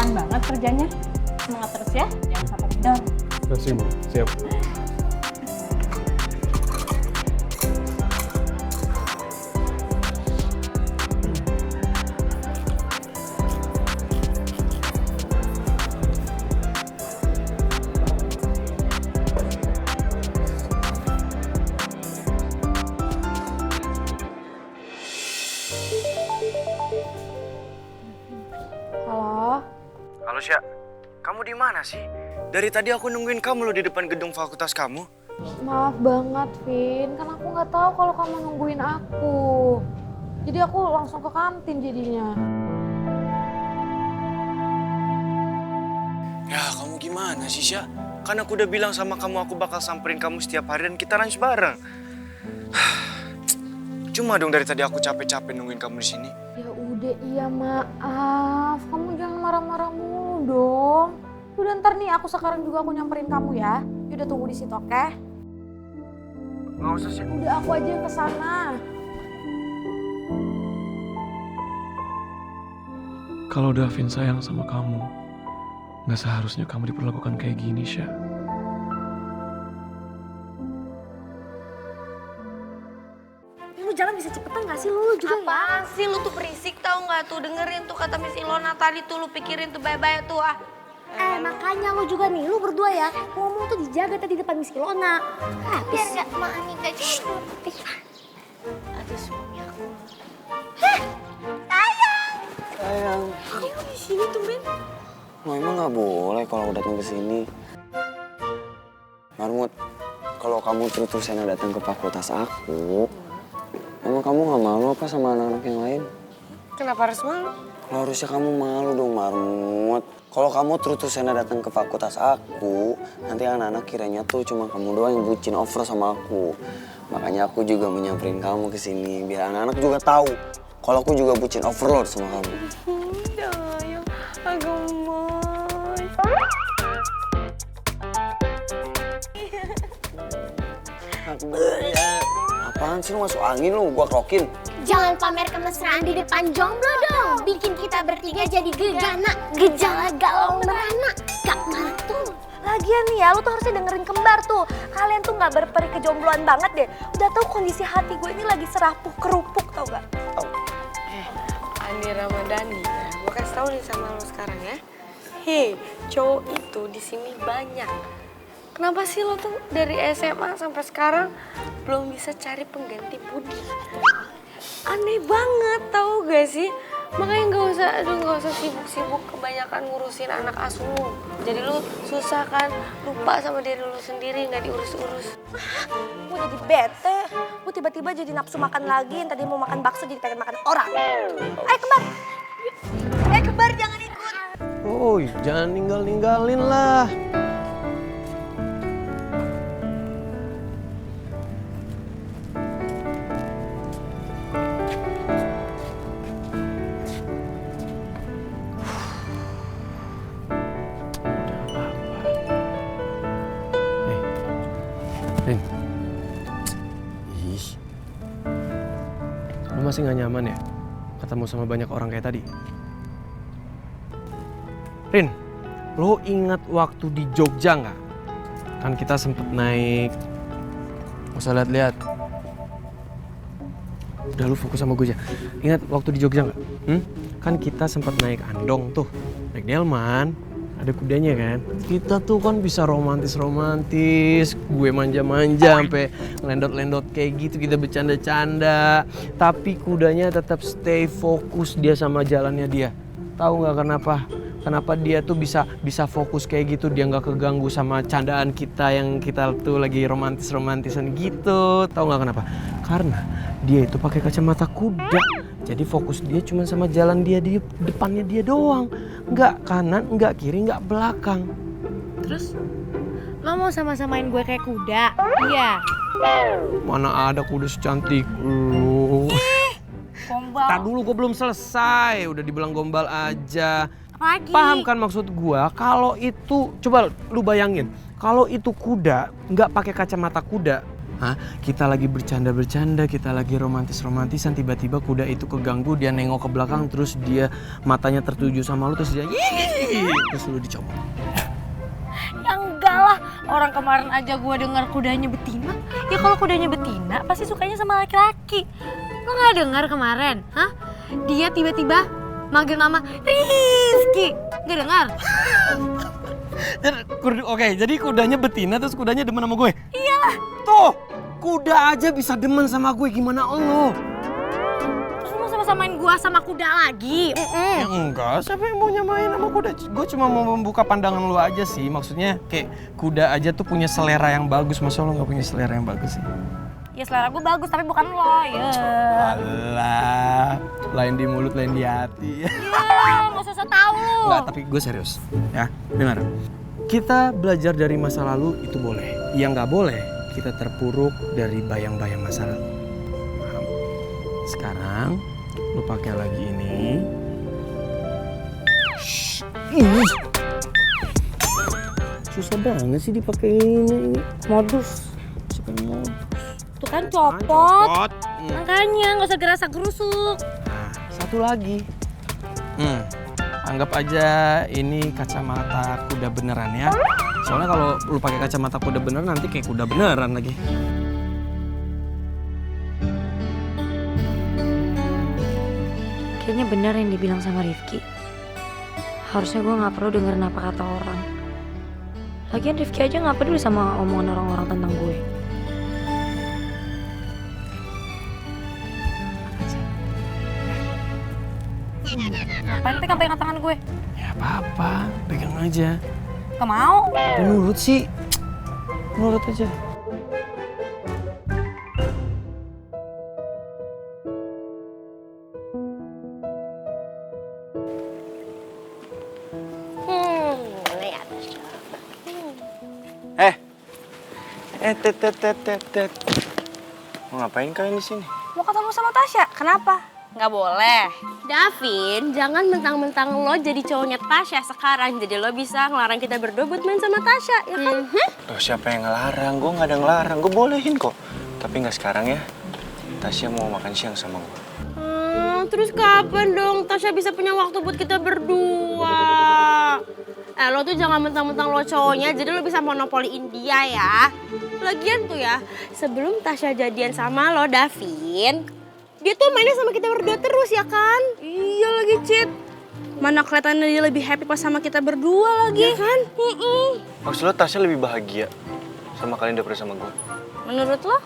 keren banget kerjanya. Semangat terus ya, jangan sampai kendor. Masih mau, siap. Halo? Halo Sya, kamu di mana sih? Dari tadi aku nungguin kamu loh di depan gedung fakultas kamu. Maaf banget, Vin. Kan aku nggak tahu kalau kamu nungguin aku. Jadi aku langsung ke kantin jadinya. Ya kamu gimana sih Sya? Kan aku udah bilang sama kamu aku bakal samperin kamu setiap hari dan kita lunch bareng. Cuma dong dari tadi aku capek-capek nungguin kamu di sini. Ya udah, iya maaf. Kamu jangan marah-marah mulu dong. Udah ntar nih aku sekarang juga aku nyamperin kamu ya. Udah tunggu di situ, oke? Nggak usah sih. Udah aku aja yang kesana. Kalau Davin sayang sama kamu, nggak seharusnya kamu diperlakukan kayak gini, Sya. Lu jalan bisa cepetan gak sih? Lu juga Apaan sih lu tuh berisik tau gak tuh, dengerin tuh kata Miss Ilona tadi tuh, lu pikirin tuh baik-baik tuh ah. makanya lu juga nih, lu berdua ya ngomong tuh dijaga tadi depan Miss Ilona. Biar gak Mami gak jatuh. Aduh suami aku. Sayang. Aku di sini tuh Ben. Oh, emang nggak boleh kalau datang ke sini. Marmut, kalau kamu terus-terusan datang ke fakultas aku, emang kamu nggak malu apa sama anak-anak yang lain? Kenapa harus malu? Kalau harusnya kamu malu dong, Marmut. Kalau kamu terus-terusan datang ke fakultas aku, nanti anak-anak kiranya tuh cuma kamu doang yang bucin over sama aku. Makanya aku juga menyamperin kamu ke sini biar anak-anak juga tahu kalau aku juga bucin overload sama kamu. Sayang, gemoy. Apaan sih lu masuk angin lu, gua krokin. Jangan pamer kemesraan di depan jomblo dong. Bikin kita bertiga jadi gegana, gejala galau merana, gak mantul. Lagian nih ya, lu tuh harusnya dengerin kembar tuh. Kalian tuh gak berperi kejombloan banget deh. Udah tahu kondisi hati gue ini lagi serapuh kerupuk tau gak? Andi Ramadhani, gue kasih tau nih sama lo sekarang ya. Hei, cowok itu di sini banyak. Kenapa sih lo tuh dari SMA sampai sekarang belum bisa cari pengganti Budi? Aneh banget tau gak sih? Makanya gak usah sibuk-sibuk kebanyakan ngurusin anak asuh lu. Jadi lu susah kan, lupa sama diri lu sendiri, gak diurus-urus. Gue jadi bete. Gue tiba-tiba jadi nafsu makan lagi. Yang tadi mau makan bakso jadi pengen makan orang. Ayo kembar. Kembar jangan ikut. Oh, jangan ninggalin lah. Rin. Ih. Lu masih gak nyaman ya? Ketemu sama banyak orang kayak tadi? Rin, lu ingat waktu di Jogja nggak? Kan kita sempet naik. Gak usah lihat-lihat. Udah lu fokus sama gue aja. Ingat waktu di Jogja nggak? Kan kita sempet naik andong tuh. Naik delman. Ada kudanya kan? Kita tuh kan bisa romantis-romantis, gue manja-manja sampai ngelendot-lendot kayak gitu, kita bercanda-canda. Tapi kudanya tetap stay fokus dia sama jalannya dia. Tahu nggak kenapa? Kenapa dia tuh bisa fokus kayak gitu, dia nggak keganggu sama candaan kita yang kita tuh lagi romantis-romantisan gitu. Tahu nggak kenapa? Karena dia itu pakai kacamata kuda. Jadi fokus dia cuma sama jalan dia di depannya dia doang. Nggak kanan, nggak kiri, nggak belakang. Terus lo mau sama-samain gue kayak kuda? Iya. Mana ada kuda secantik lu. Gombal. Tak dulu gue belum selesai, udah dibilang gombal aja. Lagi. Paham kan maksud gue? Kalau itu, coba lu bayangin. Kalau itu kuda, nggak pakai kacamata kuda, Hah? Kita lagi bercanda-bercanda, kita lagi romantis-romantisan, tiba-tiba kuda itu keganggu, dia nengok ke belakang, terus dia matanya tertuju sama lu, terus dia terus lu dicomot. Ya enggak lah, orang kemarin aja gue dengar kudanya betina. Ya kalau kudanya betina pasti sukanya sama laki-laki. Lo gak dengar kemarin? Hah? Dia tiba-tiba manggil nama Rizky. Gak dengar? Oke, jadi kudanya betina terus kudanya demen sama gue? Iya. Tuh, kuda aja bisa demen sama gue, gimana lo? Terus lo mau sama-samain gue sama kuda lagi? Ya enggak, siapa yang mau nyamain sama kuda? Gue cuma mau membuka pandangan lu aja sih. Maksudnya kayak kuda aja tuh punya selera yang bagus. Masa lo gak punya selera yang bagus sih? Ya selera gue bagus tapi bukan lo ya. Alah, lain di mulut, lain di hati. Iya, gak usah tahu lo. Enggak, tapi gue serius. Ya, dengar. Kita belajar dari masa lalu itu boleh. Yang nggak boleh, kita terpuruk dari bayang-bayang masa lalu. Paham? Sekarang, lu pakai lagi ini. Susah banget sih dipakai ini. Modus. Modus. Tuh kan copot. Copot. Makanya gak usah gerasa gerusuk. Nah, satu lagi. Anggap aja ini kacamata kuda beneran ya. Soalnya kalau lu pakai kacamata kuda beneran nanti kayak kuda beneran lagi. Kayaknya benar yang dibilang sama Rifki. Harusnya gue gak perlu dengerin apa kata orang. Lagian Rifki aja gak peduli sama omongan orang-orang tentang gue. Ngapain pegang tangan gue? Ya apa-apa, pegang aja. Gak mau. Nurut sih. Nurut aja. Tet. Mau ngapain kalian di sini? Mau ketemu sama Tasya, kenapa? Nggak boleh. Davin, jangan mentang-mentang lo jadi cowoknya Tasya sekarang. Jadi lo bisa ngelarang kita berdua buat main sama Tasya, ya kan? Loh, siapa yang ngelarang? Gue nggak ada ngelarang, gue bolehin kok. Tapi nggak sekarang ya. Tasya mau makan siang sama gue. Terus kapan dong Tasya bisa punya waktu buat kita berdua? Lo tuh jangan mentang-mentang lo cowoknya, jadi lo bisa monopoliin dia ya. Lagian tuh ya, sebelum Tasya jadian sama lo, Davin, dia tuh mainnya sama kita berdua terus ya kan? Iya lagi, Cit. Mana kelihatannya dia lebih happy pas sama kita berdua lagi. Ya kan? Maksud lo Tasya lebih bahagia sama kalian daripada sama gue? Menurut lo?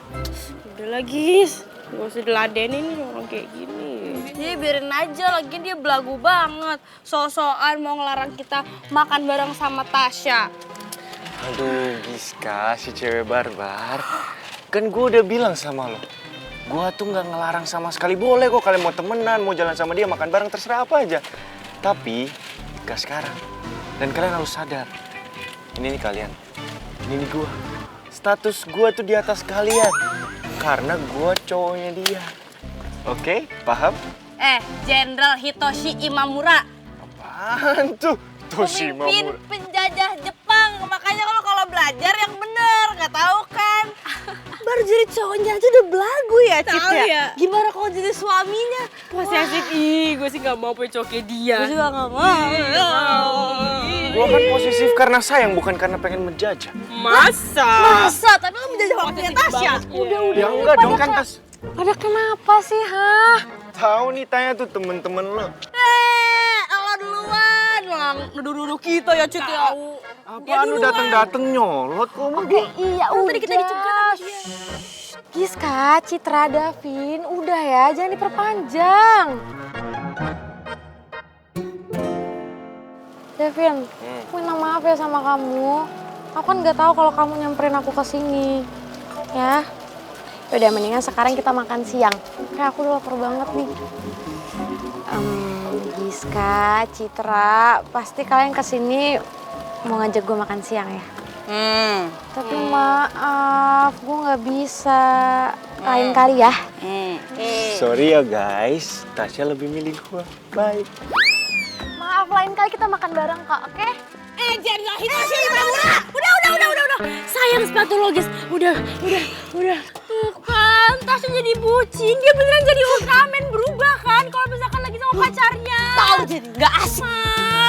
Udah lagi, gak usah diladenin nih orang kayak gini. Dia biarin aja, lagian dia belagu banget. So-soan mau ngelarang kita makan bareng sama Tasya. Aduh, Giska, si cewek barbar. Kan gue udah bilang sama lo. Gue tuh nggak ngelarang sama sekali. Boleh kok kalian mau temenan, mau jalan sama dia, makan bareng, terserah apa aja. Tapi, gak sekarang. Dan kalian harus sadar. Ini nih kalian. Ini nih gue. Status gue tuh di atas kalian. Karena gue cowoknya dia. Oke, paham? Jenderal Hitoshi Imamura. Apaan tuh? Hitoshi Pemimpin Imamura. penjajah Jepang. Makanya kalau belajar yang bener, nggak tahu kan? Baru jadi cowoknya aja udah belagu ya, Cit ya? Gimana kalau jadi suaminya? Masih asik, gue sih nggak mau punya cowok kayak dia. Gue juga nggak mau. Gue kan posesif karena sayang, bukan karena pengen menjajah. Masa? Tapi lo menjajah waktunya Tasya. Ya enggak dong kan Tas. Pada kenapa sih, ha? Tahu nih tanya tuh temen-temen lo. Lo duluan. Nuduh-nuduh kita ya, Cit ya. Apaan lu dateng-dateng nyolot kok? Iya, Tadi kita dicegat sama dia. Giska, Citra, Davin, udah ya, jangan diperpanjang. Davin, aku minta maaf ya sama kamu. Aku kan nggak tahu kalau kamu nyamperin aku ke sini. Ya, udah mendingan sekarang kita makan siang. Kayak aku udah lapar banget nih. Giska, Citra, pasti kalian kesini mau ngajak gue makan siang ya? Tapi maaf, gue nggak bisa. Lain kali ya. Sorry ya guys, Tasya lebih milih gua. Bye. Maaf, lain kali kita makan bareng kak, oke? Jenderal Hitoshi Imamura. Udah. yang sepatu logis. Udah. Tuh kan, Tasya jadi bucin. Dia beneran jadi Ultraman berubah kan kalau misalkan lagi sama pacarnya. Tahu jadi nggak asik.